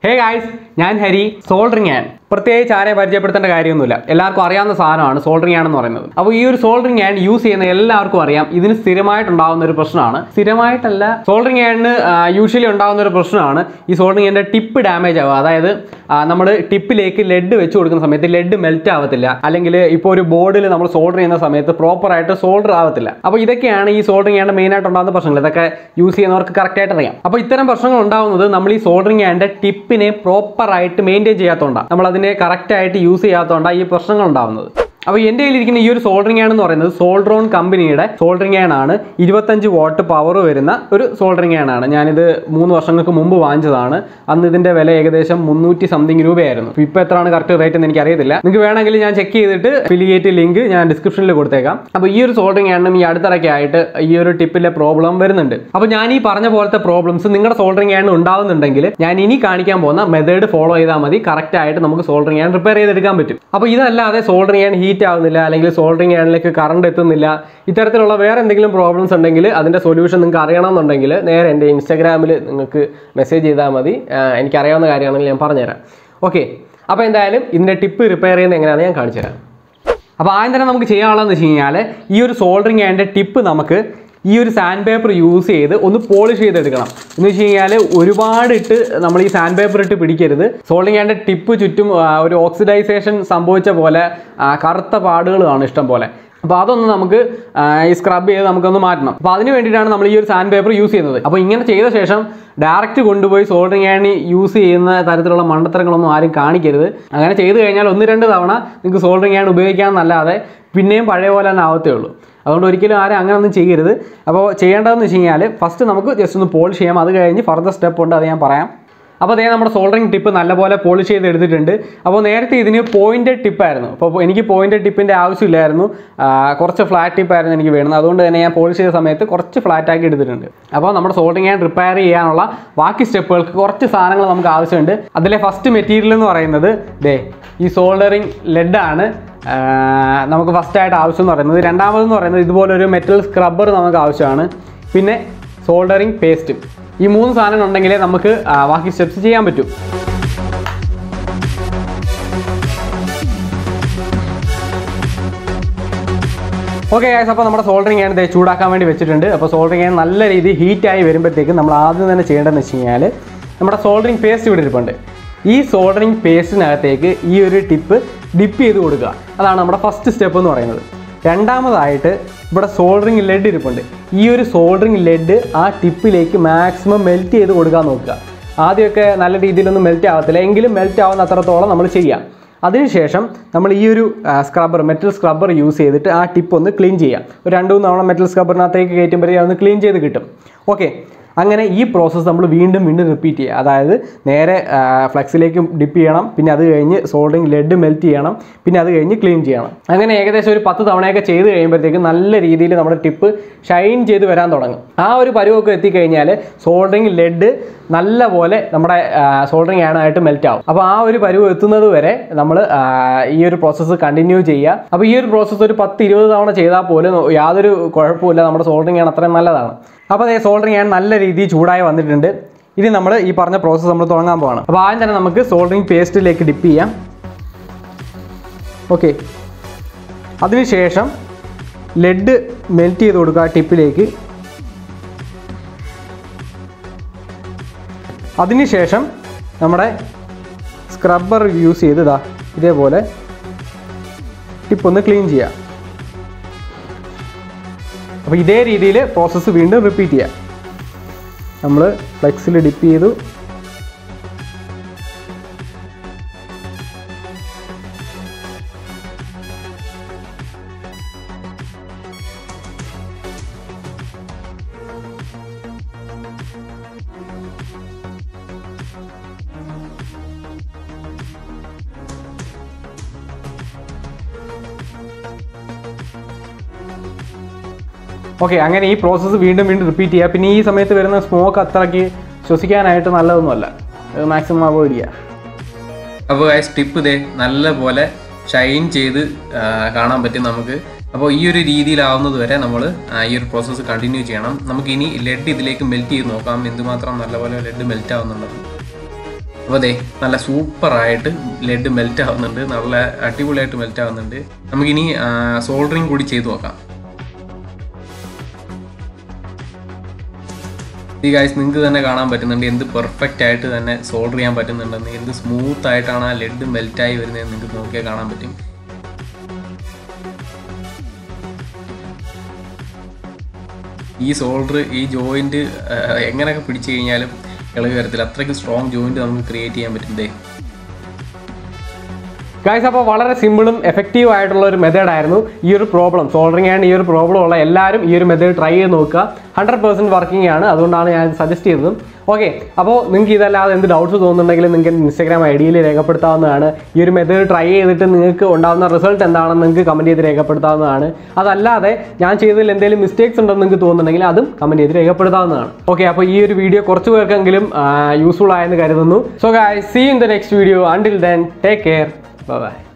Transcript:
Hey guys, I'm Hari, Soldering hand. പ്രത്യേകിച്ച് ആരെ പരിചയപ്പെടുത്തേണ്ട കാര്യമൊന്നുമില്ല. എല്ലാവർക്കും അറിയാവുന്ന സാധനമാണ് സോൾഡറിംഗ് ആണെന്ന് പറയുന്നത്. അപ്പോൾ ഈ ഒരു സോൾഡറിംഗ് ഹാൻഡ് യൂസ് ചെയ്യുന്ന എല്ലാവർക്കും അറിയാം ഇതിന് സ്ഥിരമായിട്ടുണ്ടാകുന്ന ഒരു പ്രശ്നമാണ്. സ്ഥിരമായിട്ടല്ല സോൾഡറിംഗ് ഹാൻഡിന് യൂഷ്വലി ഉണ്ടാകുന്ന ഒരു പ്രശ്നമാണ് ഈ സോൾഡറിംഗ് ഹാൻഡിന്റെ ടിപ്പ് ഡാമേജ് ആവുക. അതായത് നമ്മൾ ടിപ്പിലേക്ക് ലെഡ് വെച്ച് കൊടുക്കുന്ന സമയത്ത് ലെഡ് മെൽറ്റ് ആവത്തില്ല, അല്ലെങ്കിൽ ഇപ്പോൾ ഒരു ബോർഡിൽ നമ്മൾ സോൾഡർ ചെയ്യുന്ന സമയത്ത് പ്രോപ്പറായിട്ട് സോൾഡർ ആവത്തില്ല. അപ്പോൾ ഇതൊക്കെയാണ് ഈ സോൾഡറിംഗ് ഹാൻഡ് മെയിനായിട്ട് ഉണ്ടാകുന്ന പ്രശ്നങ്ങൾ. ഇതൊക്കെ യൂസ് ചെയ്യുന്നവർക്ക് കറക്റ്റായിട്ട് അറിയാം. അപ്പോൾ ഇത്തരം പ്രശ്നങ്ങൾ ഉണ്ടാകുന്നത് നമ്മൾ ഈ സോൾഡറിംഗ് ഹാൻഡിന്റെ ടിപ്പിനെ പ്രോപ്പറായിട്ട് മെയിൻറ്റെയിൻ ചെയ്യാത്തതുകൊണ്ടാണ്, നമ്മൾ അതിനെ കറക്റ്റായിട്ട് യൂസ് ചെയ്യാത്തതുകൊണ്ടാണ് ഈ പ്രശ്നങ്ങൾ ഉണ്ടാകുന്നത്. അപ്പോൾ എൻ്റെ കയ്യിലിരിക്കുന്ന ഈ ഒരു സോൾഡറിംഗ് ഹാൻഡ് എന്ന് പറയുന്നത് സോൾഡറോൺ കമ്പനിയുടെ സോൾഡറിംഗ് ഹാൻഡ് ആണ്. 25 വാട്ട് പവർ വരുന്ന ഒരു സോൾഡറിംഗ് ഹാൻഡ് ആണ്. ഞാനിത് 3 വർഷങ്ങൾക്ക് മുമ്പ് വാങ്ങിച്ചതാണ്. അന്ന് ഇതിൻ്റെ വില ഏകദേശം 300 സംതിങ് രൂപയായിരുന്നു. ഇപ്പോൾ എത്രയാണ് കറക്റ്റ് റേറ്റ് എന്ന് എനിക്കറിയത്തില്ല. നിങ്ങൾക്ക് വേണമെങ്കിൽ ഞാൻ ചെക്ക് ചെയ്തിട്ട് അഫിലിയേറ്റ് ലിങ്ക് ഞാൻ ഡിസ്ക്രിപ്ഷനിൽ കൊടുത്തേക്കാം. അപ്പോൾ ഈ ഒരു സോൾഡറിംഗ് ഹാൻഡിനും ഈ അടുത്തിടയ്ക്ക് ആയിട്ട് ഈ ഒരു ടിപ്പിലെ പ്രോബ്ലം വരുന്നുണ്ട്. അപ്പോൾ ഞാൻ ഈ പറഞ്ഞ പോലത്തെ പ്രോബ്ലംസ് നിങ്ങളുടെ സോൾഡറിംഗ് ഹാൻഡ് ഉണ്ടാകുന്നുണ്ടെങ്കിൽ ഞാൻ ഇനി കാണിക്കാൻ പോകുന്ന മെത്തേഡ് ഫോളോ ചെയ്താൽ മതി. കറക്റ്റായിട്ട് നമുക്ക് സോൾഡറിംഗ് ഹാൻഡ് റിപ്പയർ ചെയ്തെടുക്കാൻ പറ്റും. അപ്പോൾ ഇതല്ലാതെ സോൾഡറിംഗ് ഹാൻഡ് ആവുന്നില്ല, അല്ലെങ്കിൽ സോൾഡറിംഗ് ഹാൻഡിലേക്ക് കറണ്ട് എത്തുന്നില്ല, ഇത്തരത്തിലുള്ള വേറെ എന്തെങ്കിലും പ്രോബ്ലംസ് ഉണ്ടെങ്കിൽ അതിൻ്റെ സൊല്യൂഷൻ നിങ്ങൾക്ക് അറിയണമെന്നുണ്ടെങ്കിൽ നേരെ എൻ്റെ ഇൻസ്റ്റാഗ്രാമിൽ നിങ്ങൾക്ക് മെസ്സേജ് ചെയ്താൽ മതി. എനിക്കറിയാവുന്ന കാര്യമാണെങ്കിൽ ഞാൻ പറഞ്ഞുതരാം. ഓക്കെ, അപ്പോൾ എന്തായാലും ഇതിൻ്റെ ടിപ്പ് റിപ്പയർ ചെയ്യുന്നത് എങ്ങനെയാണെന്ന് ഞാൻ കാണിച്ചു തരാം. അപ്പോൾ ആദ്യം തന്നെ നമുക്ക് ചെയ്യാനുള്ളതെന്ന് വെച്ച് കഴിഞ്ഞാൽ ഈ ഒരു സോൾഡറിംഗ് ഹാൻഡിൻ്റെ ടിപ്പ് നമുക്ക് ഈ ഒരു സാൻഡ് പേപ്പർ യൂസ് ചെയ്ത് ഒന്ന് പോളിഷ് ചെയ്തെടുക്കണം. എന്ന് വെച്ച് കഴിഞ്ഞാൽ ഒരുപാട് ഇട്ട് നമ്മൾ ഈ സാൻഡ് പേപ്പർ ഇട്ട് പിടിക്കരുത്. സോൾഡറിംഗ് ഹാൻഡിൻ്റെ ടിപ്പ് ചുറ്റും ഒരു ഓക്സിഡൈസേഷൻ സംഭവിച്ച പോലെ കറുത്ത പാടുകൾ കാണും ഇഷ്ടം പോലെ. അപ്പോൾ അതൊന്ന് നമുക്ക് ഈ സ്ക്രബ് ചെയ്ത് നമുക്കൊന്ന് മാറ്റണം. അപ്പോൾ അതിന് വേണ്ടിയിട്ടാണ് നമ്മൾ ഈ ഒരു സാൻഡ് പേപ്പർ യൂസ് ചെയ്യുന്നത്. അപ്പോൾ ഇങ്ങനെ ചെയ്ത ശേഷം ഡയറക്റ്റ് കൊണ്ടുപോയി സോൾഡറിംഗ് ഹാൻഡ് യൂസ് ചെയ്യുന്ന തരത്തിലുള്ള മണ്ടത്തരങ്ങളൊന്നും ആരും കാണിക്കരുത്. അങ്ങനെ ചെയ്ത് കഴിഞ്ഞാൽ 1-2 തവണ നിങ്ങൾക്ക് സോൾഡറിംഗ് ഹാൻഡ് ഉപയോഗിക്കാമെന്നല്ലാതെ പിന്നെയും പഴയ പോലെ തന്നെ ആവത്തേ ഉള്ളൂ. അതുകൊണ്ട് ഒരിക്കലും ആരും അങ്ങനെ ഒന്നും ചെയ്യരുത്. അപ്പോൾ ചെയ്യേണ്ടതെന്ന് വെച്ച് കഴിഞ്ഞാൽ ഫസ്റ്റ് നമുക്ക് ജസ്റ്റ് ഒന്ന് പോളിഷ് ചെയ്യാം. അത് കഴിഞ്ഞ് ഫർദർ സ്റ്റെപ്പ് ഉണ്ട്, അത് ഞാൻ പറയാം. അപ്പോൾ അതേ നമ്മുടെ സോൾഡറിംഗ് ടിപ്പ് നല്ലപോലെ പോളിഷ് ചെയ്ത് എടുത്തിട്ടുണ്ട്. അപ്പോൾ നേരത്തെ ഇതിന് പോയിൻറ്റഡ് ടിപ്പായിരുന്നു. അപ്പോൾ എനിക്ക് പോയിൻറ്റഡ് ടിപ്പിൻ്റെ ആവശ്യമില്ലായിരുന്നു, കുറച്ച് ഫ്ലാറ്റ് ടിപ്പായിരുന്നു എനിക്ക് വേണം. അതുകൊണ്ട് തന്നെ ഞാൻ പോളിഷ് ചെയ്ത സമയത്ത് കുറച്ച് ഫ്ലാറ്റാക്കി എടുത്തിട്ടുണ്ട്. അപ്പോൾ നമ്മുടെ സോൾഡറിംഗ് ഹാൻഡ് റിപ്പയർ ചെയ്യാനുള്ള ബാക്കി സ്റ്റെപ്പുകൾക്ക് കുറച്ച് സാധനങ്ങൾ നമുക്ക് ആവശ്യമുണ്ട്. അതിലെ ഫസ്റ്റ് മെറ്റീരിയൽ എന്ന് പറയുന്നത് ഈ സോൾഡറിംഗ് ലെഡാണ് നമുക്ക് ഫസ്റ്റായിട്ട് ആവശ്യം എന്ന് പറയുന്നത്. രണ്ടാമതെന്ന് പറയുന്നത് ഇതുപോലൊരു മെറ്റൽ സ്ക്രബ്ബർ നമുക്ക് ആവശ്യമാണ്. പിന്നെ സോൾഡറിംഗ് പേസ്റ്റും. ഈ 3 സാധനങ്ങൾ ഉണ്ടെങ്കിലേ നമുക്ക് ബാക്കി സ്റ്റെപ്സ് ചെയ്യാൻ പറ്റും. ഓക്കെ ഗൈസ്, അപ്പോൾ നമ്മുടെ സോൾഡറിംഗ് ഹാൻഡ് ചൂടാക്കാൻ വേണ്ടി വെച്ചിട്ടുണ്ട്. അപ്പോൾ സോൾഡറിംഗ് ഹാൻഡ് നല്ല രീതിയിൽ ഹീറ്റായി വരുമ്പോഴത്തേക്കും നമ്മൾ ആദ്യം തന്നെ ചെയ്യേണ്ടതെന്ന് വെച്ച് കഴിഞ്ഞാൽ നമ്മുടെ സോൾഡറിംഗ് പേസ്റ്റ് ഇവിടെ ഇരിപ്പുണ്ട്. ഈ സോൾഡറിംഗ് പേസ്റ്റിനകത്തേക്ക് ഈ ഒരു ടിപ്പ് ഡിപ്പ് ചെയ്ത് കൊടുക്കുക. അതാണ് നമ്മുടെ ഫസ്റ്റ് സ്റ്റെപ്പ് എന്ന് പറയുന്നത്. രണ്ടാമതായിട്ട് ഇവിടെ സോൾഡറിംഗ് ലെഡ് ഇരിപ്പുണ്ട്. ഈ ഒരു സോൾഡറിംഗ് ലെഡ് ആ ടിപ്പിലേക്ക് മാക്സിമം മെൽറ്റ് ചെയ്ത് കൊടുക്കാൻ നോക്കുക. ആദ്യമൊക്കെ നല്ല രീതിയിലൊന്നും മെൽറ്റ് ആവത്തില്ല, എങ്കിലും മെൽറ്റ് ആവുന്ന അത്രത്തോളം നമ്മൾ ചെയ്യാം. അതിനുശേഷം നമ്മൾ ഈ ഒരു സ്ക്രബ്ബർ, മെറ്റൽ സ്ക്രബ്ബർ യൂസ് ചെയ്തിട്ട് ആ ടിപ്പ് ഒന്ന് ക്ലീൻ ചെയ്യാം. ഒരു 2-3 തവണ മെറ്റൽ സ്ക്രബ്ബറിനകത്തേക്ക് കയറ്റുമ്പോഴേ അതൊന്ന് ക്ലീൻ ചെയ്ത് കിട്ടും. ഓക്കെ, അങ്ങനെ ഈ പ്രോസസ്സ് നമ്മൾ വീണ്ടും റിപ്പീറ്റ് ചെയ്യുക. അതായത് നേരെ ഫ്ലെക്സിലേക്ക് ഡിപ്പ് ചെയ്യണം, പിന്നെ അത് കഴിഞ്ഞ് സോൾഡറിംഗ് ലെഡ് മെൽറ്റ് ചെയ്യണം, പിന്നെ അത് കഴിഞ്ഞ് ക്ലീൻ ചെയ്യണം. അങ്ങനെ ഏകദേശം ഒരു 10 തവണയൊക്കെ ചെയ്ത് കഴിയുമ്പോഴത്തേക്കും നല്ല രീതിയിൽ നമ്മുടെ ടിപ്പ് ഷൈൻ ചെയ്ത് വരാൻ തുടങ്ങും. ആ ഒരു പരുവൊക്കെ എത്തിക്കഴിഞ്ഞാൽ സോൾഡറിംഗ് ലെഡ് നല്ലപോലെ നമ്മുടെ സോൾഡറിംഗ് ഹാൻഡായിട്ട് മെൽറ്റ് ആവും. അപ്പോൾ ആ ഒരു പരുവ് എത്തുന്നത് വരെ നമ്മൾ ഈ ഒരു പ്രോസസ്സ് കണ്ടിന്യൂ ചെയ്യുക. അപ്പോൾ ഈ ഒരു പ്രോസസ്സ് ഒരു 10-20 തവണ ചെയ്താൽ പോലും യാതൊരു കുഴപ്പമില്ല, നമ്മുടെ സോൾഡറിംഗ് ഹാൻഡ് അത്രയും നല്ലതാണ്. അപ്പോൾ അതേ സോൾഡറിംഗ് ഹാൻഡ് നല്ല രീതിയിൽ ചൂടായി വന്നിട്ടുണ്ട്. ഇനി നമ്മൾ ഈ പറഞ്ഞ പ്രോസസ്സ് നമ്മൾ തുടങ്ങാൻ പോവാണ്. അപ്പോൾ ആദ്യം തന്നെ നമുക്ക് സോൾഡറിംഗ് പേസ്റ്റിലേക്ക് ഡിപ്പ് ചെയ്യാം. ഓക്കെ, അതിനുശേഷം ലെഡ് മെൽറ്റ് ചെയ്ത് കൊടുക്കുക ടിപ്പിലേക്ക്. അതിനുശേഷം നമ്മുടെ സ്ക്രബ്ബർ യൂസ് ചെയ്ത് ഇതേപോലെ ടിപ്പൊന്ന് ക്ലീൻ ചെയ്യാം. അപ്പോൾ ഇതേ രീതിയിൽ പ്രോസസ്സ് വീണ്ടും റിപ്പീറ്റ് ചെയ്യാം. നമ്മൾ ഫ്ലെക്സിൽ ഡിപ്പ് ചെയ്തു. ഓക്കെ, അങ്ങനെ ഈ പ്രോസസ്സ് വീണ്ടും റിപ്പീറ്റ് ചെയ്യുക. പിന്നെ ഈ സമയത്ത് വരുന്ന സ്മോക്ക് അത്രയ്ക്ക് ശ്വസിക്കാനായിട്ട് നല്ലതൊന്നുമല്ല, മാക്സിമം അവോയ്ഡ് ചെയ്യുക. അപ്പോൾ ഗൈസ് ടിപ്പ് നല്ലപോലെ ഷൈൻ ചെയ്ത് കാണാൻ പറ്റും നമുക്ക്. അപ്പോൾ ഈ ഒരു രീതിയിലാവുന്നത് വരെ നമ്മൾ ഈ ഒരു പ്രോസസ്സ് കണ്ടിന്യൂ ചെയ്യണം. നമുക്കിനി ലെഡ് ഇതിലേക്ക് മെൽറ്റ് ചെയ്ത് നോക്കാം എന്തുമാത്രം നല്ലപോലെ ലെഡ് മെൽറ്റ് ആവുന്നുള്ളത്. അപ്പോൾ അതെ നല്ല സൂപ്പറായിട്ട് ലെഡ് മെൽറ്റ് ആവുന്നുണ്ട്, നല്ല അടിപൊളിയായിട്ട് മെൽറ്റ് ആവുന്നുണ്ട്. നമുക്കിനി സോൾഡറിങ് കൂടി ചെയ്ത് നോക്കാം. ഈ ഗൈസ് നിങ്ങൾക്ക് തന്നെ കാണാൻ പറ്റുന്നുണ്ട് എന്ത് പെർഫെക്റ്റ് ആയിട്ട് തന്നെ സോൾഡർ ചെയ്യാൻ പറ്റുന്നുണ്ടെന്ന്, എന്ത് സ്മൂത്ത് ആയിട്ടാണ് ആ ലെഡ് മെൽറ്റായി വരുന്നത് നിങ്ങൾക്ക് നോക്കിയാൽ കാണാൻ പറ്റും. ഈ സോൾഡർ ഈ ജോയിൻറ്റ് എങ്ങനെയൊക്കെ പിടിച്ചു കഴിഞ്ഞാലും ഇളകി വരത്തില്ല, അത്രയ്ക്ക് സ്ട്രോങ് ജോയിൻറ്റ് നമുക്ക് ക്രിയേറ്റ് ചെയ്യാൻ പറ്റും. ഗൈസ് അപ്പോൾ വളരെ സിമ്പിളും എഫക്റ്റീവ് ആയിട്ടുള്ള ഒരു മെത്തേഡായിരുന്നു ഈ ഒരു പ്രോബ്ലം സോൾഡറിങ് ആൻഡ് ഈ ഒരു പ്രോബ്ലം ഉള്ള എല്ലാവരും ഈ ഒരു മെത്തേഡ് ട്രൈ ചെയ്ത് നോക്കുക. 100% വർക്കിംഗ് ആണ്, അതുകൊണ്ടാണ് ഞാൻ സജസ്റ്റ് ചെയ്തത്. ഓക്കെ, അപ്പോൾ നിങ്ങൾക്ക് ഇതല്ലാതെ എന്ത് ഡൗട്ട്സ് തോന്നുന്നുണ്ടെങ്കിൽ നിങ്ങൾക്ക് ഇൻസ്റ്റാഗ്രാം ഐഡിയിൽ രേഖപ്പെടുത്താവുന്നതാണ്. ഈ ഒരു മെത്തേഡ് ട്രൈ ചെയ്തിട്ട് നിങ്ങൾക്ക് ഉണ്ടാകുന്ന റിസൾട്ട് എന്താണെന്ന് നിങ്ങൾക്ക് കമൻറ്റ് ചെയ്ത് രേഖപ്പെടുത്താവുന്നതാണ്. അതല്ലാതെ ഞാൻ ചെയ്തതിൽ എന്തെങ്കിലും മിസ്റ്റേക്സ് ഉണ്ടെന്ന് നിങ്ങൾക്ക് തോന്നുന്നുണ്ടെങ്കിൽ അതും കമൻറ്റ് ചെയ്ത് രേഖപ്പെടുത്താവുന്നതാണ്. ഓക്കെ, അപ്പോൾ ഈ ഒരു വീഡിയോ കുറച്ച് പേർക്കെങ്കിലും യൂസ്ഫുൾ ആയെന്ന് കരുതുന്നു. So guys, see in the next video. Until then take care. Bye bye.